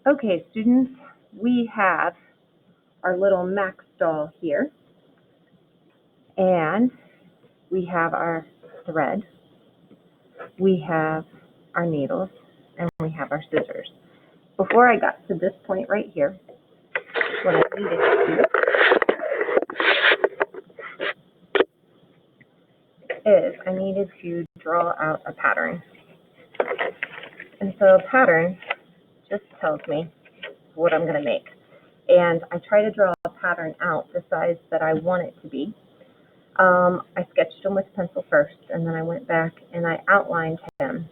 Okay, students, we have our little Max doll here, and we have our thread, we have our needles, and we have our scissors. Before I got to this point right here, what I needed to do is I needed to draw out a pattern. And so a pattern just tells me what I'm going to make. And I try to draw a pattern out the size that I want it to be. I sketched him with pencil first, and then I went back and I outlined him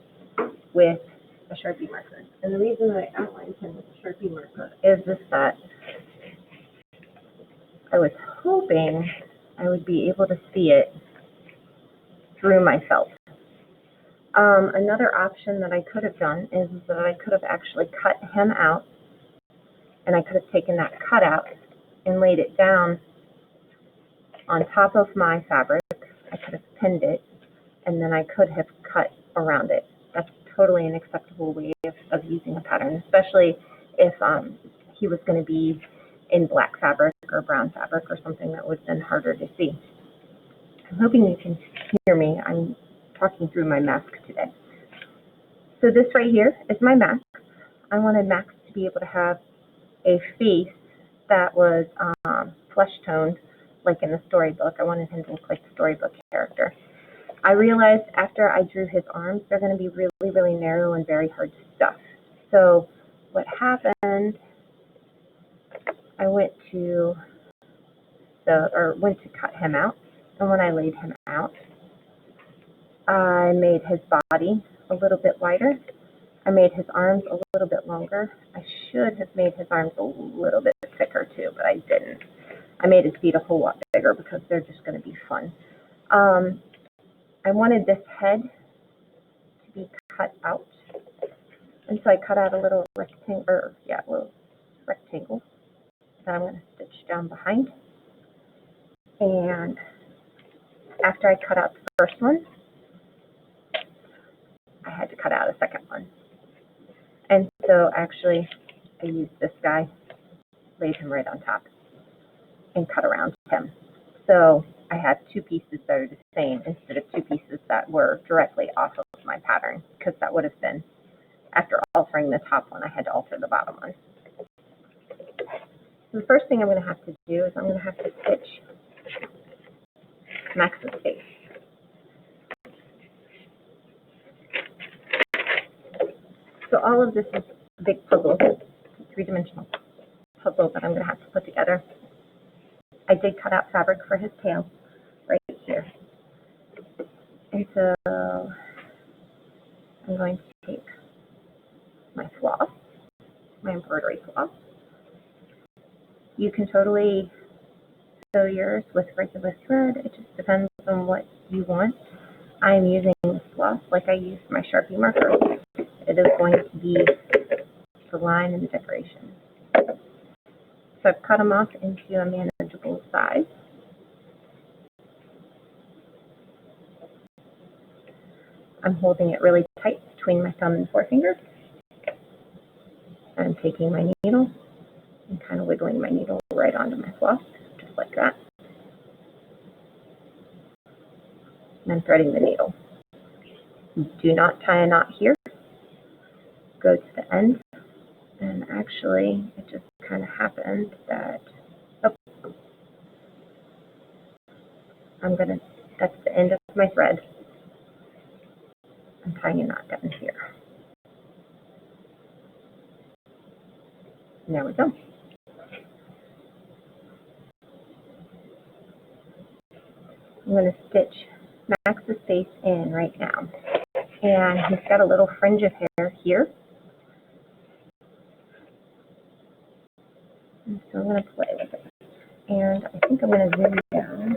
with a Sharpie marker. And the reason that I outlined him with a Sharpie marker is that I was hoping I would be able to see it through my felt. Another option that I could have done is that I could have actually cut him out, and I could have taken that cutout and laid it down on top of my fabric. I could have pinned it, and then I could have cut around it. That's totally an acceptable way of using a pattern, especially if he was going to be in black fabric or brown fabric or something that would have been harder to see. I'm hoping you can hear me. I'm talking through my mask today. So this right here is my mask. I wanted Max to be able to have a face that was flesh toned, like in the storybook. I wanted him to look like the storybook character. I realized after I drew his arms, they're going to be really, really narrow and very hard to stuff. So what happened, I went to cut him out, and when I laid him out, I made his body a little bit wider. I made his arms a little bit longer. I should have made his arms a little bit thicker too, but I didn't. I made his feet a whole lot bigger because they're just going to be fun. I wanted this head to be cut out, and so I cut out a little rectangle that I'm going to stitch down behind. And after I cut out the first one, I had to cut out a second one. And so actually, I used this guy, laid him right on top, and cut around him. So I had two pieces that are the same instead of two pieces that were directly off of my pattern, because that would have been, after altering the top one, I had to alter the bottom one. So the first thing I'm going to have to do is I'm going to have to stitch Max's face. So all of this is a big puzzle, three-dimensional puzzle that I'm going to have to put together. I did cut out fabric for his tail right here. And so I'm going to take my floss, my embroidery floss. You can totally sew yours with regular thread. It just depends on what you want. I'm using this floss like I used my Sharpie marker. It is going to be the line and the decoration. So I've cut them off into a manageable size. I'm holding it really tight between my thumb and forefinger. I'm taking my needle and kind of wiggling my needle right onto my floss, just like that. And I'm threading the needle. Do not tie a knot here. Go to the end. And actually, it just kind of happened that, that's the end of my thread. I'm tying a knot down here. And there we go. I'm going to stitch Max's face in right now. And he's got a little fringe of hair here. And so I'm going to play with it. And I think I'm going to zoom down.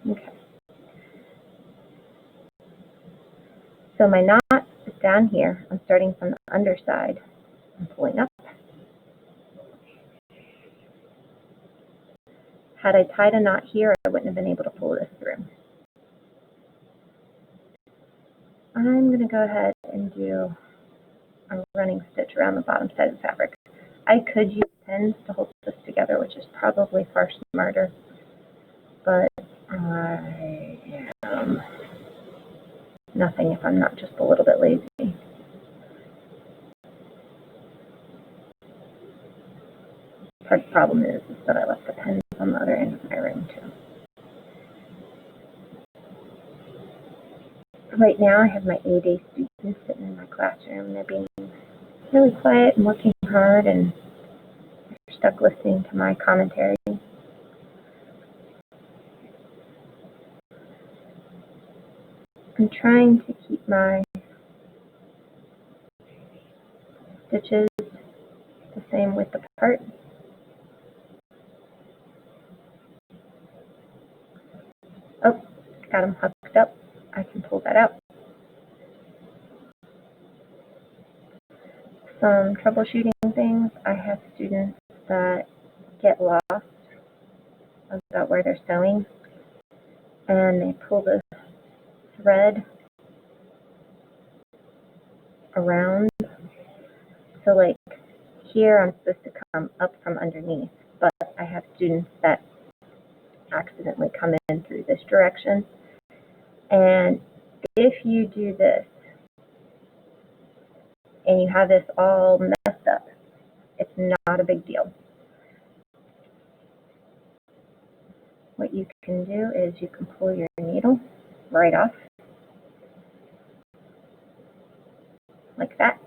Okay. So my knot is down here. I'm starting from the underside. I'm pulling up. Had I tied a knot here, I wouldn't have been able to pull this through. I'm going to go ahead and do a running stitch around the bottom side of the fabric. I could use pins to hold this together, which is probably far smarter, but I am nothing if I'm not just a little bit lazy. Part of the problem is that I left the pins on the other end of my room too. Right now I have my A-Day students sitting in my classroom. They're being really quiet and working hard, and they're stuck listening to my commentary. I'm trying to keep my stitches the same width apart. Oh, got them hooked up. I can pull that out. Some troubleshooting things. I have students that get lost about where they're sewing, and they pull the thread around. So like here I'm supposed to come up from underneath, but I have students that accidentally come in through this direction. And if you do this and you have this all messed up, it's not a big deal. What you can do is you can pull your needle right off, like that.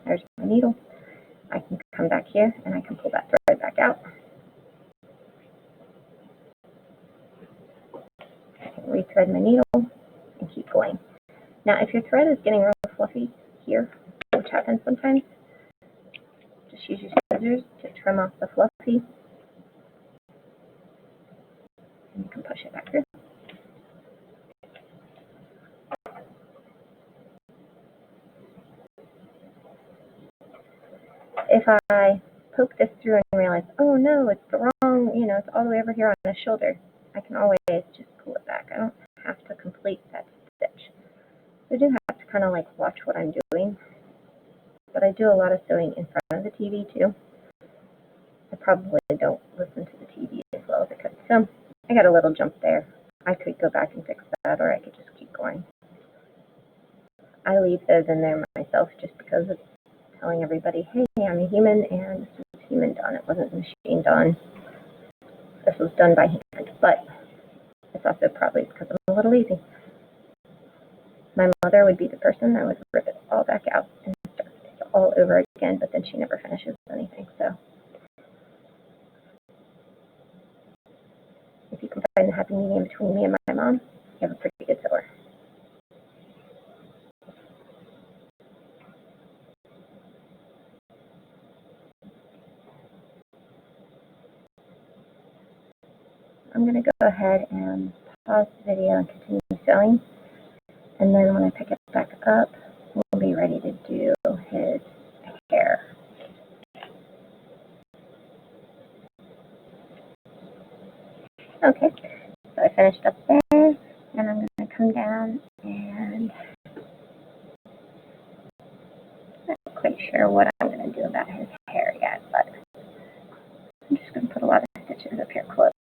There's my needle. I can come back here and I can pull that thread back out. I can rethread my needle and keep going. Now, if your thread is getting real fluffy here, which happens sometimes, just use your scissors to trim off the fluffy, and you can push it back through. If I poke this through and realize, oh no, it's the wrong, it's all the way over here on the shoulder, I can always just pull it back. I don't have to complete that stitch. I do have to kind of like watch what I'm doing, but I do a lot of sewing in front of the TV too. I probably don't listen to the TV as well as I could. So I got a little jump there. I could go back and fix that, or I could just keep going. I leave those in there myself just because it's telling everybody, hey, I'm a human, and this was human done. It wasn't machine done. This was done by hand, but it's also probably because I'm a little lazy. My mother would be the person that would rip it all back out and start it all over again, but then she never finishes anything. So if you can find the happy medium between me and my mom, you have a pretty good sewer. I'm going to go ahead and pause the video and continue sewing, and then when I pick it back up, we'll be ready to do his hair. Okay, so I finished up there, and I'm going to come down, and I'm not quite sure what I'm going to do about his hair yet, but I'm just going to put a lot of stitches up here close.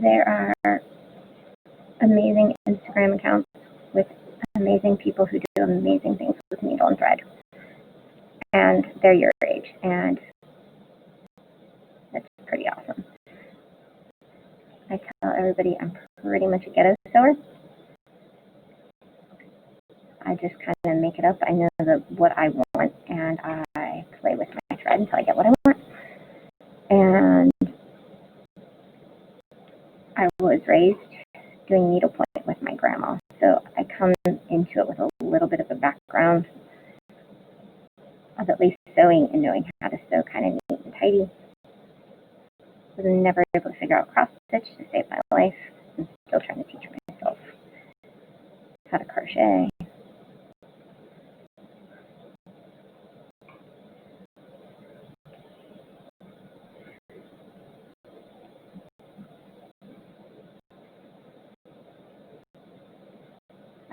There are amazing Instagram accounts with amazing people who do amazing things with needle and thread, and they're your age, and it's pretty awesome. I tell everybody I'm pretty much a ghetto sewer. I just kind of make it up. I know what I want, and I play with my thread until I get what I want. And I was raised doing needlepoint with my grandma, so I come into it with a little bit of a background of at least sewing and knowing how to sew kind of neat and tidy. I was never able to figure out cross stitch to save my life. I'm still trying to teach myself how to crochet.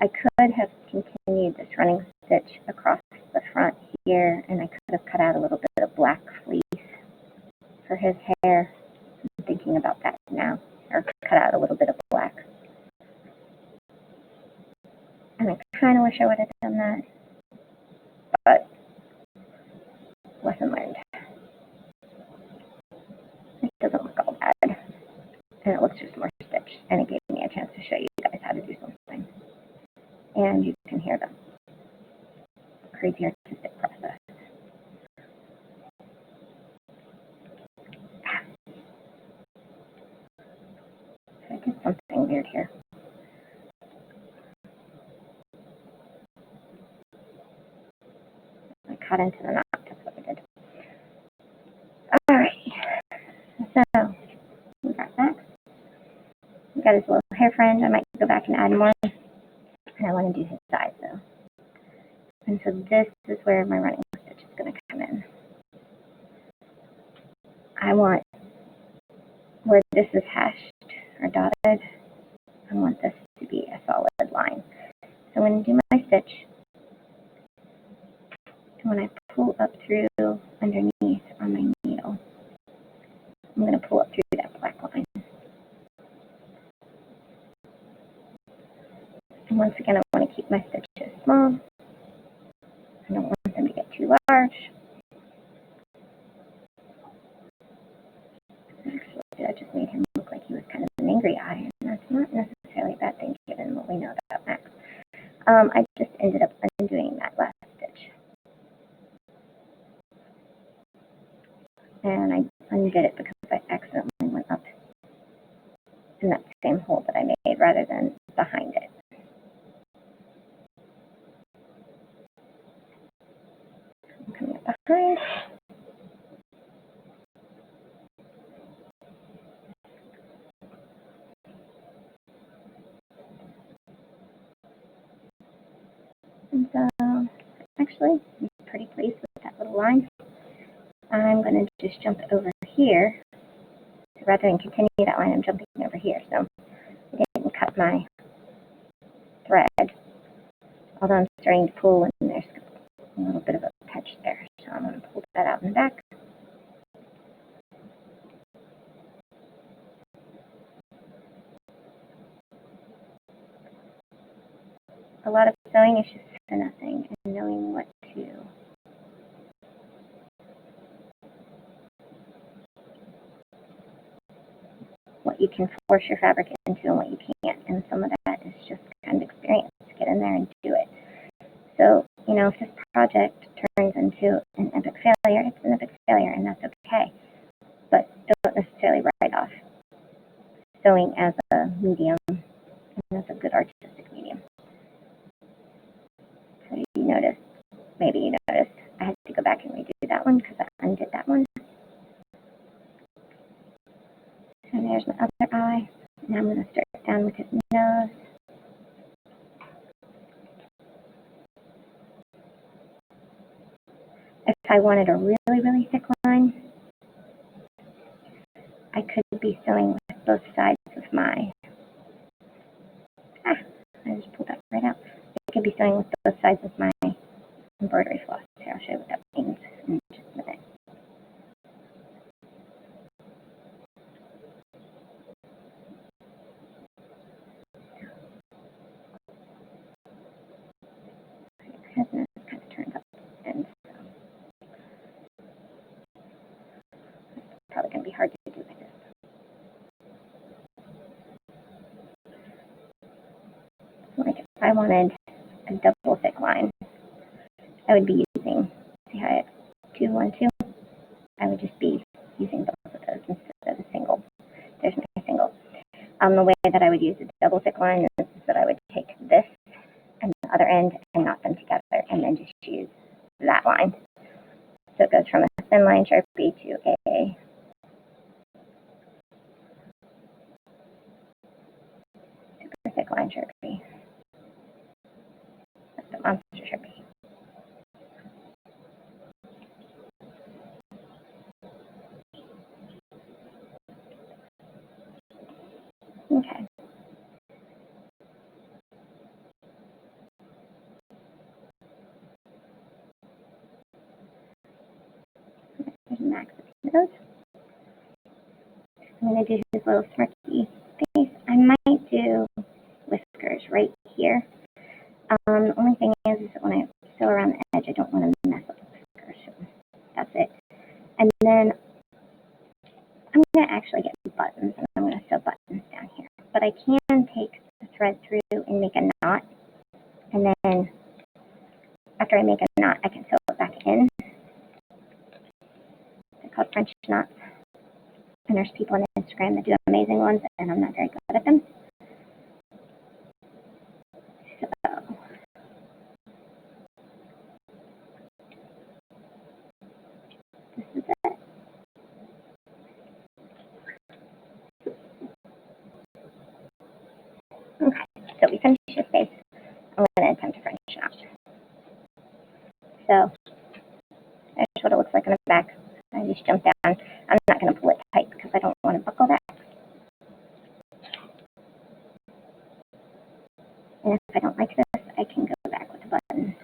I could have continued this running stitch across the front here, and I could have cut out a little bit of black fleece for his hair. I'm thinking about that now, or cut out a little bit of black. And I kind of wish I would have done that, but lesson learned. It doesn't look all bad, and it looks just more stitched, and it gave me a chance to show you guys how to do something. And you can hear the crazy artistic process. I did something weird here. I cut into the knot, that's what I did. Alright, so we got that. We got his little hair fringe. I might go back and add more. And I want to do his sides though. And so this is where my running stitch is going to come in. I want where this is hashed or dotted, I want this to be a solid line. So I'm going to do my stitch. And when I pull up through underneath on my needle, I'm going to pull up through that black line. And once again, I want to keep my stitches small. I don't want them to get too large. Actually, I just made him look like he was kind of an angry eye, and that's not necessarily a bad thing given what we know about Max. I just ended up undoing that last stitch. And I undid it because I accidentally went up in that same hole that I made rather than behind it. I'm coming up behind. And so, actually, I'm pretty pleased with that little line. I'm going to just jump over here. So rather than continue that line, I'm jumping over here. So I didn't cut my thread, although I'm starting to pull, and there's a little bit of a catch there. So I'm going to pull that out and back. A lot of sewing is just finessing and knowing what you can force your fabric into and what you can't. And some of that is just kind of experience. Get in there and do it. So, you know, if this project turns into an epic failure, it's an epic failure, and that's okay. But don't necessarily write off sewing as a medium, and as a good artistic medium. So you noticed, maybe you noticed, I had to go back and redo that one because I undid that one. And there's my other eye. Now I'm going to start down with his nose. If I wanted a really, really thick line, I could be sewing with both sides of my, I just pulled that right out. I could be sewing with both sides of my embroidery floss. Here, I'll show you what that means in just a minute. His nose kind of turns up, and so it's probably going to be hard to do like this. So like if I wanted a double thick line, I would be using, see how I have 2, 1, 2? I would just be using both of those instead of a single. There's my single. The way that I would use a double thick line is that I would take this and the other end and knot them together and then just use that line. So it goes from a thin line Sharpie to a super thick line Sharpie. That's a monster Sharpie. Okay. There's a max of those. I'm going to do his little smirky face. I might do whiskers right here. The only thing is when I sew around the edge, I don't want to mess up the whiskers. So that's it. And then I'm going to actually get buttons, and I'm going to sew buttons down here. But I can take the thread through and make a knot. And then after I make a knot, I can sew it back in. They're called French knots. And there's people on Instagram that do amazing ones, and I'm not very good at them. So this is it. Okay, so we finished his face. I'm going to attempt a French knot. So that's what it looks like on the back. I just jumped down. I'm not going to pull it tight because I don't want to buckle that. And if I don't like this, I can go back with the button.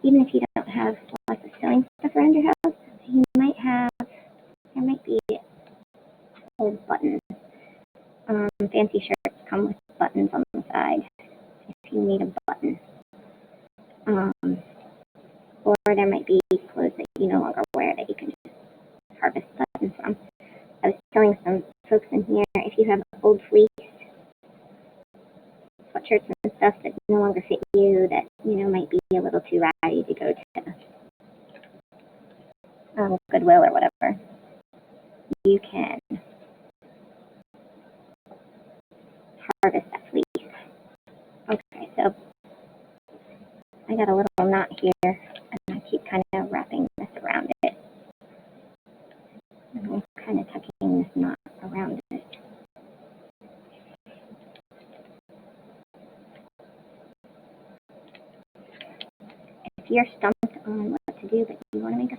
Even if you don't have lots of sewing stuff around your house, you might have, there might be old buttons. Fancy shirts come with buttons on the side if you need a button. Or there might be clothes that you no longer wear that you can just harvest buttons from. I was telling some folks in here, if you have old fleece sweatshirts and stuff that no longer fit you, that might be a little too ratty to go to Goodwill or whatever, you can harvest that fleece. Okay, so I got a little knot here, and I keep kind of wrapping this around it. And I'm kind of tucking this knot around it. If you're stumped on what to do, but you want to make a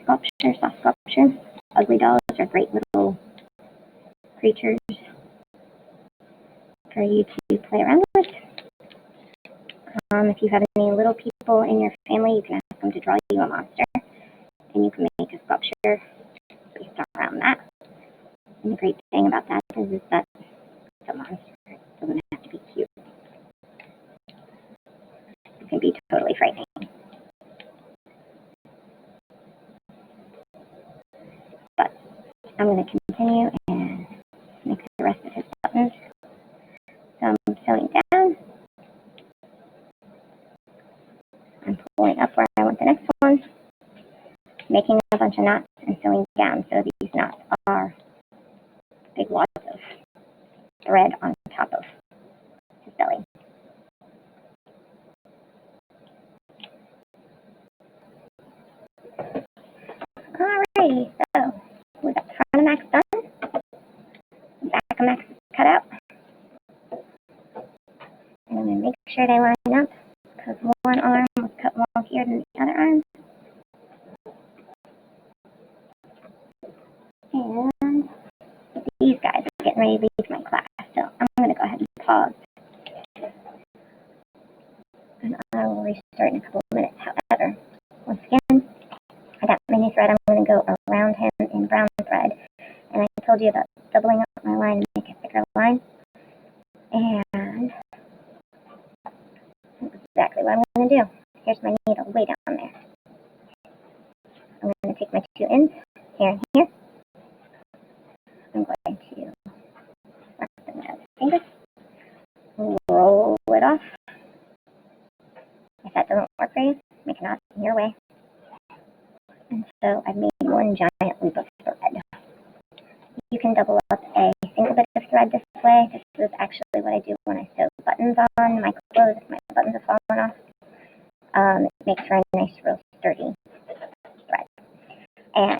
sculpture, soft sculpture, ugly dolls are great little creatures for you to play around with. If you have any little people in your family, you can ask them to draw you a monster, and you can make a sculpture based around that. And the great thing about that is that the monster doesn't have to be cute. It can be totally frightening. But I'm going to continue and make the rest of his buttons. So I'm sewing down. I'm pulling up where I want the next one, making a bunch of knots and sewing down. So these knots are big wads of thread on top of his belly. Alrighty, so we got the front of Max done, the back of Max cut out, and I'm going to make sure they line up because one arm was cut wonkier than the other arm. And these guys are getting ready to leave my class, so I'm going to go ahead and pause. And I will restart in a couple of minutes. However, once again, I got my new thread. I'm going to go around him in brown thread. And I told you about doubling up my line to make a thicker line. And that's exactly what I'm going to do. Here's my needle way down there. I'm going to take my two ends, here and here. I'm going to wrap them around the fingers, roll it off. If that doesn't work for you, make a knot in your way. And so I've made one giant loop of thread. You can double up a single bit of thread this way. This is actually what I do when I sew buttons on my clothes if my buttons have fallen off. It makes for a nice, real sturdy thread. And